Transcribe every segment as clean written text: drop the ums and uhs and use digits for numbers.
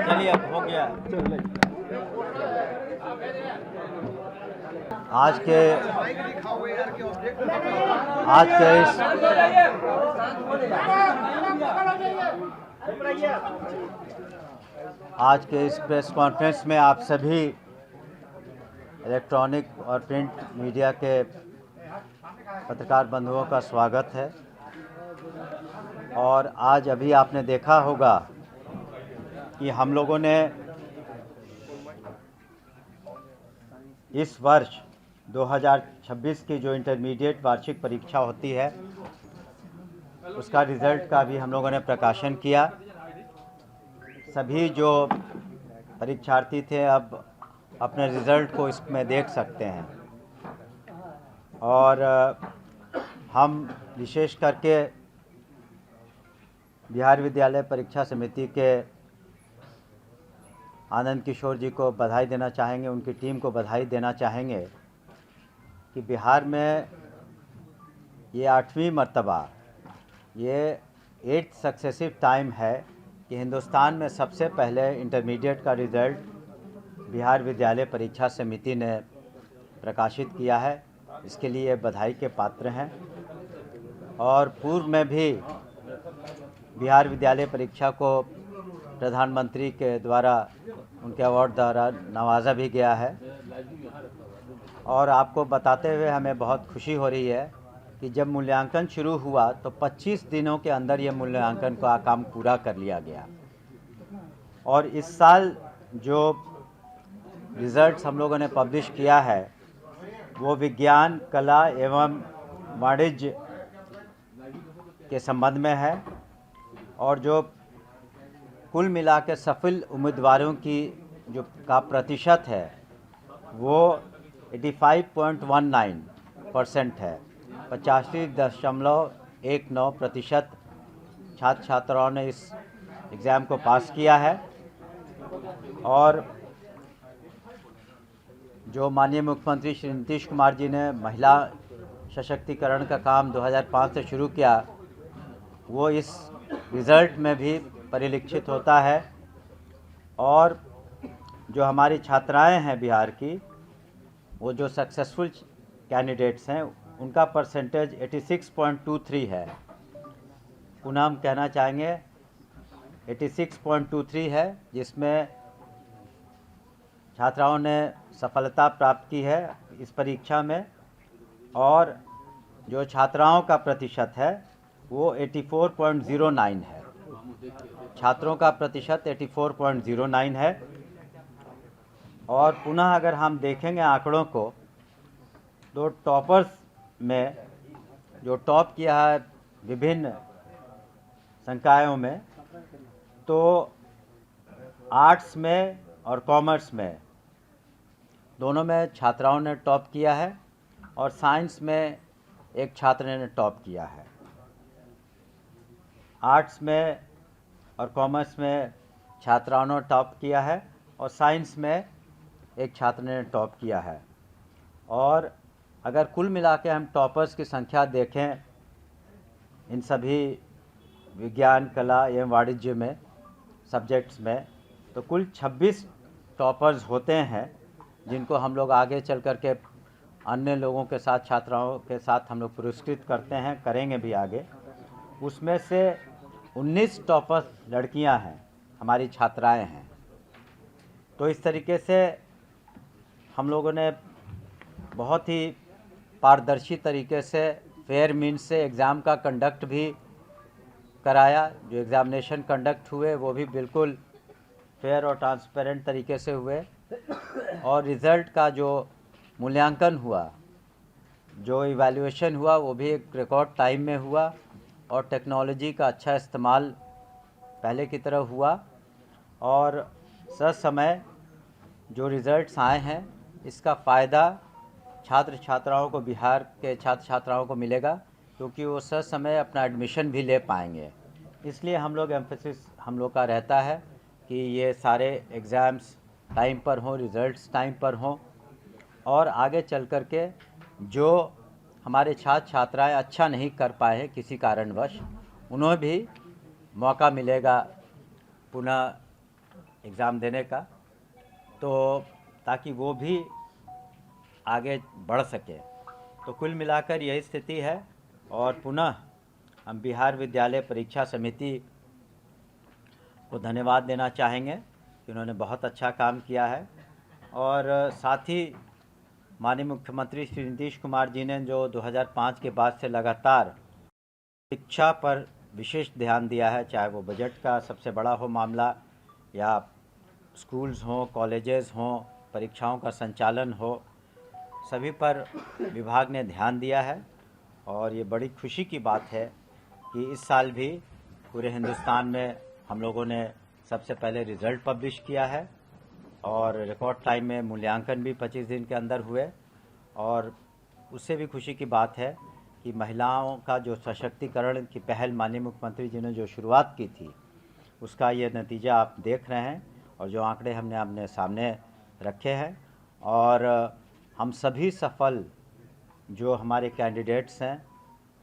चलिए अब हो गया। आज के इस प्रेस कॉन्फ्रेंस में आप सभी इलेक्ट्रॉनिक और प्रिंट मीडिया के पत्रकार बंधुओं का स्वागत है। और आज अभी आपने देखा होगा कि हम लोगों ने इस वर्ष 2026 की जो इंटरमीडिएट वार्षिक परीक्षा होती है उसका रिज़ल्ट का भी हम लोगों ने प्रकाशन किया। सभी जो परीक्षार्थी थे अब अपने रिज़ल्ट को इसमें देख सकते हैं। और हम विशेष करके बिहार विद्यालय परीक्षा समिति के आनंद किशोर जी को बधाई देना चाहेंगे, उनकी टीम को बधाई देना चाहेंगे कि बिहार में ये 8वीं मर्तबा, ये 8th सक्सेसिव टाइम है कि हिंदुस्तान में सबसे पहले इंटरमीडिएट का रिज़ल्ट बिहार विद्यालय परीक्षा समिति ने प्रकाशित किया है। इसके लिए बधाई के पात्र हैं। और पूर्व में भी बिहार विद्यालय परीक्षा को प्रधानमंत्री के द्वारा उनके अवार्ड द्वारा नवाजा भी गया है। और आपको बताते हुए हमें बहुत खुशी हो रही है कि जब मूल्यांकन शुरू हुआ तो 25 दिनों के अंदर ये मूल्यांकन का काम पूरा कर लिया गया। और इस साल जो रिज़ल्ट्स हम लोगों ने पब्लिश किया है वो विज्ञान, कला एवं वाणिज्य के संबंध में है। और जो कुल मिला के सफल उम्मीदवारों की जो का प्रतिशत है वो 85.19% है। 85.19% छात्र छात्राओं ने इस एग्ज़ाम को पास किया है। और जो माननीय मुख्यमंत्री श्री नीतीश कुमार जी ने महिला सशक्तिकरण का काम 2005 से शुरू किया वो इस रिज़ल्ट में भी परिलक्षित होता है। और जो हमारी छात्राएं हैं बिहार की, वो जो सक्सेसफुल कैंडिडेट्स हैं उनका परसेंटेज 86.23 है। पुनः हम कहना चाहेंगे 86.23 है, जिसमें छात्राओं ने सफलता प्राप्त की है इस परीक्षा में। और जो छात्राओं का प्रतिशत है वो 84.09 है। छात्रों का प्रतिशत 84.09 है। और पुनः अगर हम देखेंगे आंकड़ों को तो टॉपर्स में जो टॉप किया है विभिन्न संकायों में, तो आर्ट्स में और कॉमर्स में दोनों में छात्राओं ने टॉप किया है। और साइंस में एक छात्र ने टॉप किया है। आर्ट्स में और कॉमर्स में छात्राओं ने टॉप किया है और साइंस में एक छात्र ने टॉप किया है। और अगर कुल मिला के हम टॉपर्स की संख्या देखें इन सभी विज्ञान, कला एवं वाणिज्य में सब्जेक्ट्स में, तो कुल 26 टॉपर्स होते हैं जिनको हम लोग आगे चल कर के अन्य लोगों के साथ, छात्राओं के साथ हम लोग पुरस्कृत करते हैं, करेंगे भी आगे। उसमें से 19 टॉपर्स लड़कियां हैं, हमारी छात्राएं हैं। तो इस तरीके से हम लोगों ने बहुत ही पारदर्शी तरीके से फेयर मीन्स से एग्ज़ाम का कंडक्ट भी कराया। जो एग्ज़ामिनेशन कंडक्ट हुए वो भी बिल्कुल फेयर और ट्रांसपेरेंट तरीके से हुए। और रिज़ल्ट का जो मूल्यांकन हुआ, जो इवैल्यूएशन हुआ, वो भी एक रिकॉर्ड टाइम में हुआ। और टेक्नोलॉजी का अच्छा इस्तेमाल पहले की तरह हुआ। और ससमय जो रिज़ल्ट्स आए हैं इसका फ़ायदा छात्र छात्राओं को, बिहार के छात्र छात्राओं को मिलेगा, क्योंकि वो ससमय अपना एडमिशन भी ले पाएंगे। इसलिए हम लोग एम्फेसिस हम लोग का रहता है कि ये सारे एग्ज़ाम्स टाइम पर हों, रिज़ल्ट्स टाइम पर हों, और आगे चल कर के जो हमारे छात्र छात्राएं अच्छा नहीं कर पाए हैं किसी कारणवश, उन्हें भी मौका मिलेगा पुनः एग्ज़ाम देने का, तो ताकि वो भी आगे बढ़ सके। तो कुल मिलाकर यही स्थिति है। और पुनः हम बिहार विद्यालय परीक्षा समिति को धन्यवाद देना चाहेंगे कि उन्होंने बहुत अच्छा काम किया है। और साथ ही माननीय मुख्यमंत्री श्री नीतीश कुमार जी ने जो 2005 के बाद से लगातार शिक्षा पर विशेष ध्यान दिया है, चाहे वो बजट का सबसे बड़ा हो मामला, या स्कूल्स हों, कॉलेजेस हों, परीक्षाओं का संचालन हो, सभी पर विभाग ने ध्यान दिया है। और ये बड़ी खुशी की बात है कि इस साल भी पूरे हिंदुस्तान में हम लोगों ने सबसे पहले रिज़ल्ट पब्लिश किया है, और रिकॉर्ड टाइम में मूल्यांकन भी 25 दिन के अंदर हुए। और उससे भी खुशी की बात है कि महिलाओं का जो सशक्तिकरण की पहल माननीय मुख्यमंत्री जी ने जो शुरुआत की थी, उसका ये नतीजा आप देख रहे हैं, और जो आंकड़े हमने अपने सामने रखे हैं। और हम सभी सफल जो हमारे कैंडिडेट्स हैं,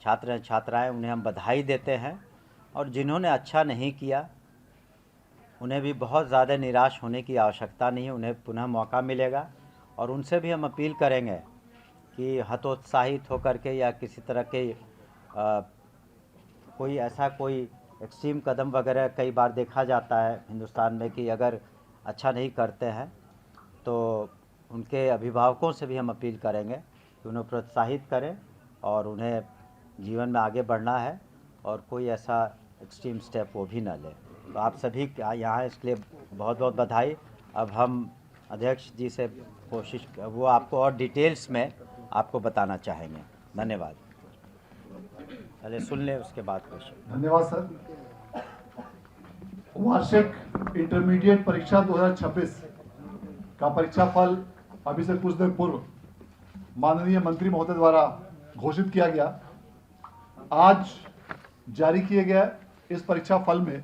छात्र छात्राएं, उन्हें हम बधाई देते हैं। और जिन्होंने अच्छा नहीं किया, उन्हें भी बहुत ज़्यादा निराश होने की आवश्यकता नहीं है, उन्हें पुनः मौका मिलेगा। और उनसे भी हम अपील करेंगे कि हतोत्साहित होकर के या किसी तरह के कोई एक्सट्रीम कदम वगैरह कई बार देखा जाता है हिंदुस्तान में कि अगर अच्छा नहीं करते हैं तो उनके अभिभावकों से भी हम अपील करेंगे कि उन्हें प्रोत्साहित करें और उन्हें जीवन में आगे बढ़ना है, और कोई ऐसा एक्सट्रीम स्टेप वो भी न ले। तो आप सभी यहाँ इसके लिए बहुत बहुत बधाई। अब हम अध्यक्ष जी से वो आपको और डिटेल्स में आपको बताना चाहेंगे। धन्यवाद। पहले सुन ले, उसके बाद क्वेश्चन। धन्यवाद सर। वार्षिक इंटरमीडिएट परीक्षा 2026 का परीक्षा फल अभी से कुछ देर पूर्व माननीय मंत्री महोदय द्वारा घोषित किया गया। आज जारी किए गए इस परीक्षा फल में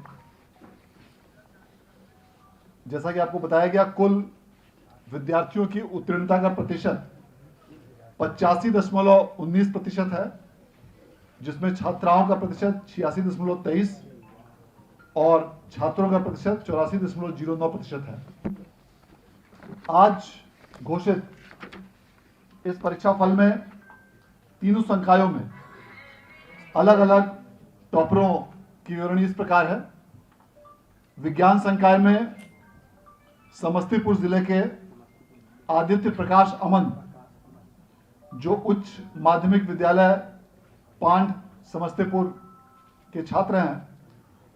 जैसा कि आपको बताया गया, कुल विद्यार्थियों की उत्तीर्णता का प्रतिशत 85.19% है, जिसमें छात्राओं का प्रतिशत 86.23 और छात्रों का प्रतिशत 84.09% है। आज घोषित इस परीक्षा फल में तीनों संकायों में अलग अलग टॉपरों की विवरणी इस प्रकार है। विज्ञान संकाय में समस्तीपुर जिले के आदित्य प्रकाश अमन, जो उच्च माध्यमिक विद्यालय पांड समस्तीपुर के छात्र हैं,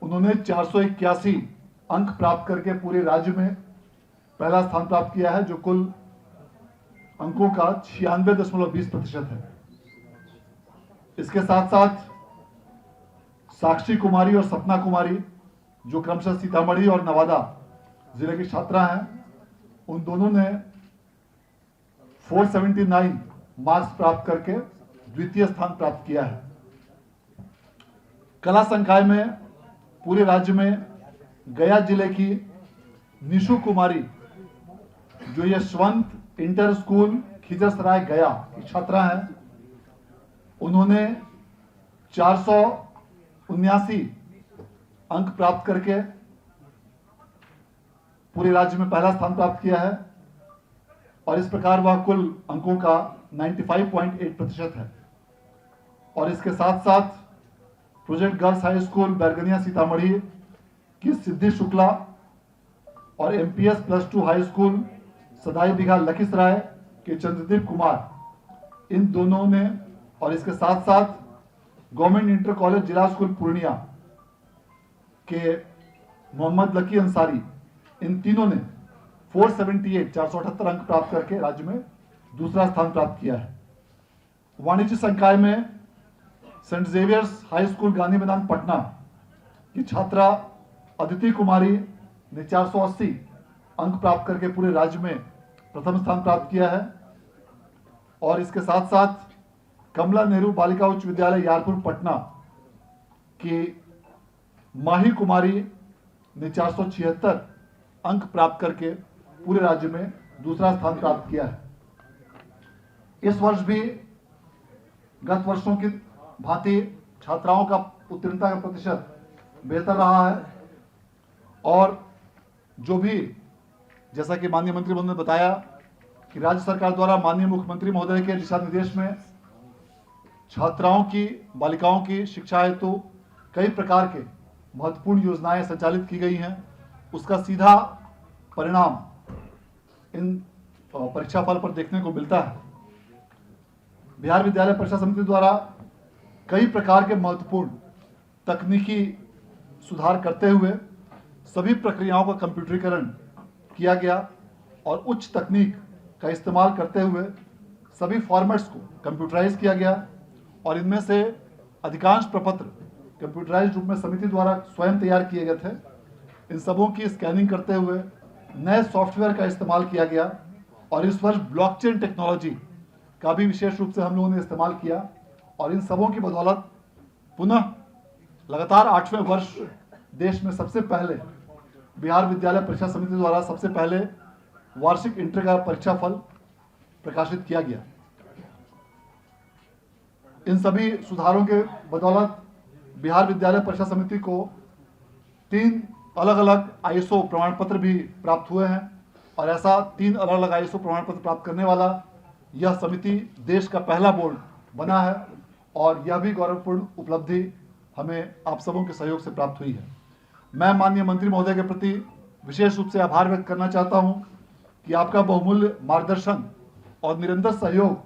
उन्होंने 481 अंक प्राप्त करके पूरे राज्य में पहला स्थान प्राप्त किया है, जो कुल अंकों का 96.20% है। इसके साथ साथ साक्षी कुमारी और सपना कुमारी, जो क्रमशः सीतामढ़ी और नवादा जिले की छात्रा हैं, उन दोनों ने 479 मार्क्स प्राप्त करके द्वितीय स्थान प्राप्त किया है। कला संकाय में पूरे राज्य में गया जिले की निशु कुमारी, जो यशवंत इंटर स्कूल खिजरसराय गया की छात्रा है, उन्होंने 479 अंक प्राप्त करके पूरे राज्य में पहला स्थान प्राप्त किया है, और इस प्रकार वह कुल अंकों का 95.8% है। और इसके साथ साथ project girls high school Bairgania Sitamarhi की सिद्धि शुक्ला और एमपीएस +2 हाई स्कूल सदाई बिघा लखीसराय के चंद्रदीप कुमार, इन दोनों ने, और इसके साथ साथ गवर्नमेंट इंटर कॉलेज जिला स्कूल पूर्णिया के मोहम्मद लकी अंसारी, इन तीनों ने 478 अंक प्राप्त करके राज्य में दूसरा स्थान प्राप्त किया है। वाणिज्य संकाय में Saint Xavier's high school Gandhi Maidan Patna की छात्रा अदिति कुमारी ने 480 अंक प्राप्त करके पूरे राज्य में प्रथम स्थान प्राप्त किया है। और इसके साथ साथ कमला नेहरू बालिका उच्च विद्यालय यारपुर पटना की माही कुमारी ने 476 अंक प्राप्त करके पूरे राज्य में दूसरा स्थान प्राप्त किया है। इस वर्ष भी गत वर्षों की भांति छात्राओं का उत्तीर्णता का प्रतिशत बेहतर रहा है और जो भी जैसा कि माननीय मंत्री महोदय ने बताया कि राज्य सरकार द्वारा माननीय मुख्यमंत्री महोदय के दिशा निर्देश में छात्राओं की, बालिकाओं की शिक्षा हेतु कई प्रकार के महत्वपूर्ण योजनाएं संचालित की गई हैं। उसका सीधा परिणाम इन परीक्षा फल पर देखने को मिलता है। बिहार विद्यालय परीक्षा समिति द्वारा कई प्रकार के महत्वपूर्ण तकनीकी सुधार करते हुए सभी प्रक्रियाओं का कंप्यूटरीकरण किया गया और उच्च तकनीक का इस्तेमाल करते हुए सभी फॉर्मेट्स को कंप्यूटराइज किया गया और इनमें से अधिकांश प्रपत्र कंप्यूटराइज रूप में समिति द्वारा स्वयं तैयार किए गए थे। इन सबों की स्कैनिंग करते हुए नए सॉफ्टवेयर का इस्तेमाल किया गया और इस वर्ष ब्लॉकचेन टेक्नोलॉजी का भी विशेष रूप से हम लोगों ने इस्तेमाल किया और इन सबों की बदौलत पुनः लगातार 8वें वर्ष देश में सबसे पहले बिहार विद्यालय परीक्षा समिति द्वारा सबसे पहले वार्षिक इंटर का परीक्षा फल प्रकाशित किया गया। इन सभी सुधारों के बदौलत बिहार विद्यालय परीक्षा समिति को 3 अलग अलग ISO प्रमाण पत्र भी प्राप्त हुए हैं और ऐसा 3 अलग अलग ISO प्रमाण पत्र प्राप्त करने वाला यह समिति देश का पहला बोर्ड बना है और यह भी गौरवपूर्ण उपलब्धि हमें आप सबों के सहयोग से प्राप्त हुई है। मैं माननीय मंत्री महोदय के प्रति विशेष रूप से आभार व्यक्त करना चाहता हूं कि आपका बहुमूल्य मार्गदर्शन और निरंतर सहयोग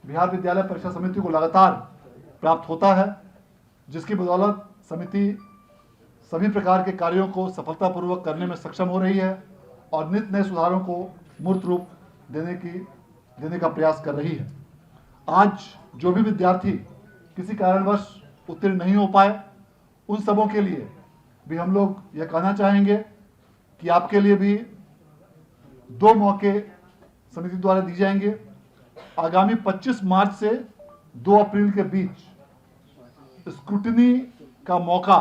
बिहार विद्यालय परीक्षा समिति को लगातार प्राप्त होता है, जिसकी बदौलत समिति सभी प्रकार के कार्यों को सफलतापूर्वक करने में सक्षम हो रही है और नित्य नए सुधारों को मूर्त रूप देने का प्रयास कर रही है। आज जो भी विद्यार्थी किसी कारणवश उत्तीर्ण नहीं हो पाए, उन सबों के लिए भी हम लोग यह कहना चाहेंगे कि आपके लिए भी 2 मौके समिति द्वारा दी जाएंगे। आगामी 25 मार्च से 2 अप्रैल के बीच स्क्रूटनी का मौका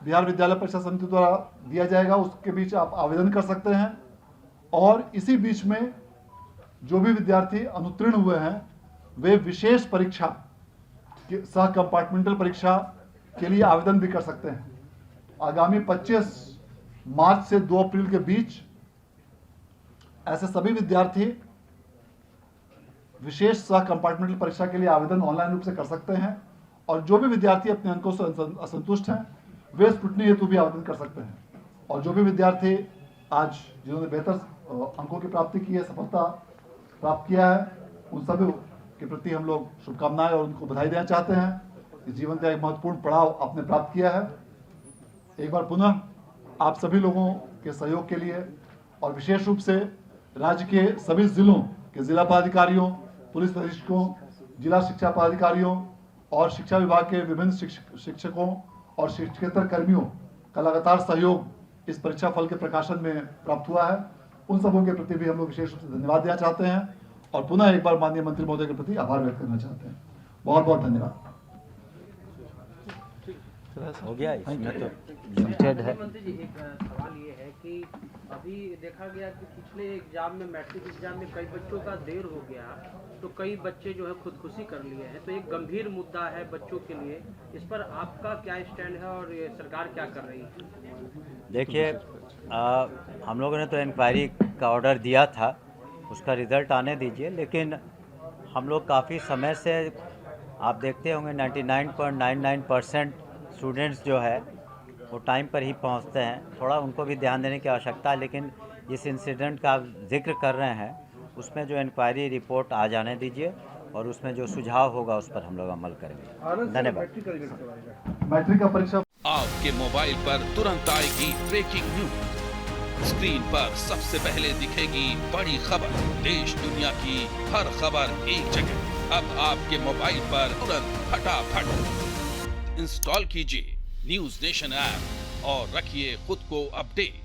बिहार विद्यालय परीक्षा समिति द्वारा दिया जाएगा। उसके बीच आप आवेदन कर सकते हैं और इसी बीच में जो भी विद्यार्थी अनुत्तीर्ण हुए हैं वे विशेष परीक्षा सह कंपार्टमेंटल परीक्षा के लिए आवेदन भी कर सकते हैं। आगामी 25 मार्च से 2 अप्रैल के बीच ऐसे सभी विद्यार्थी विशेष सह कंपार्टमेंटल परीक्षा के लिए आवेदन ऑनलाइन रूप से कर सकते हैं और जो भी विद्यार्थी अपने अंकों से असंतुष्ट हैं वे स्क्रूटनी हेतु भी आवेदन कर सकते हैं। और जो भी विद्यार्थी आज जिन्होंने बेहतर अंकों की प्राप्ति की है, सफलता प्राप्त किया है, उन सभी के प्रति हम लोग शुभकामनाएं और उनको बधाई देना चाहते हैं। इस जीवन का एक महत्वपूर्ण पड़ाव आपने प्राप्त किया है। एक बार पुनः आप सभी लोगों के सहयोग के लिए और विशेष रूप से राज्य के सभी जिलों के जिला पदाधिकारियों, पुलिस अधीक्षकों, जिला शिक्षा पदाधिकारियों और शिक्षा विभाग के विभिन्न शिक्षकों और शिक्षकेतर कर्मियों का लगातार सहयोग इस परीक्षा फल के प्रकाशन में प्राप्त हुआ है। उन सबों के प्रति भी हम लोग विशेष रूप से धन्यवाद देना चाहते हैं और पुनः एक बार माननीय मंत्री महोदय के प्रति आभार व्यक्त करना चाहते हैं। बहुत बहुत धन्यवाद। हो गया, इसमें तो लिमिटेड है। मंत्री जी, एक सवाल ये है कि अभी देखा गया कि पिछले एग्जाम में, मैट्रिक एग्जाम में कई बच्चों का देर हो गया तो कई बच्चे जो है खुदकुशी कर लिए हैं, तो एक गंभीर मुद्दा है बच्चों के लिए। इस पर आपका क्या स्टैंड है और ये सरकार क्या कर रही है? देखिए, हम लोगों ने तो इंक्वायरी का ऑर्डर दिया था, उसका रिज़ल्ट आने दीजिए, लेकिन हम लोग काफ़ी समय से आप देखते होंगे 99.99% स्टूडेंट्स जो है वो टाइम पर ही पहुंचते हैं। थोड़ा उनको भी ध्यान देने की आवश्यकता है, लेकिन जिस इंसिडेंट का आप जिक्र कर रहे हैं उसमें जो इंक्वायरी रिपोर्ट आ जाने दीजिए और उसमें जो सुझाव होगा उस पर हम लोग अमल करेंगे। धन्यवाद। मैट्रिक का परीक्षा आपके मोबाइल पर तुरंत आएगी ब्रेकिंग न्यूज। स्क्रीन पर सबसे पहले दिखेगी बड़ी खबर। देश दुनिया की हर खबर एक जगह। अब आपके मोबाइल पर तुरंत फटाफट इंस्टॉल कीजिए न्यूज नेशन ऐप और रखिए खुद को अपडेट।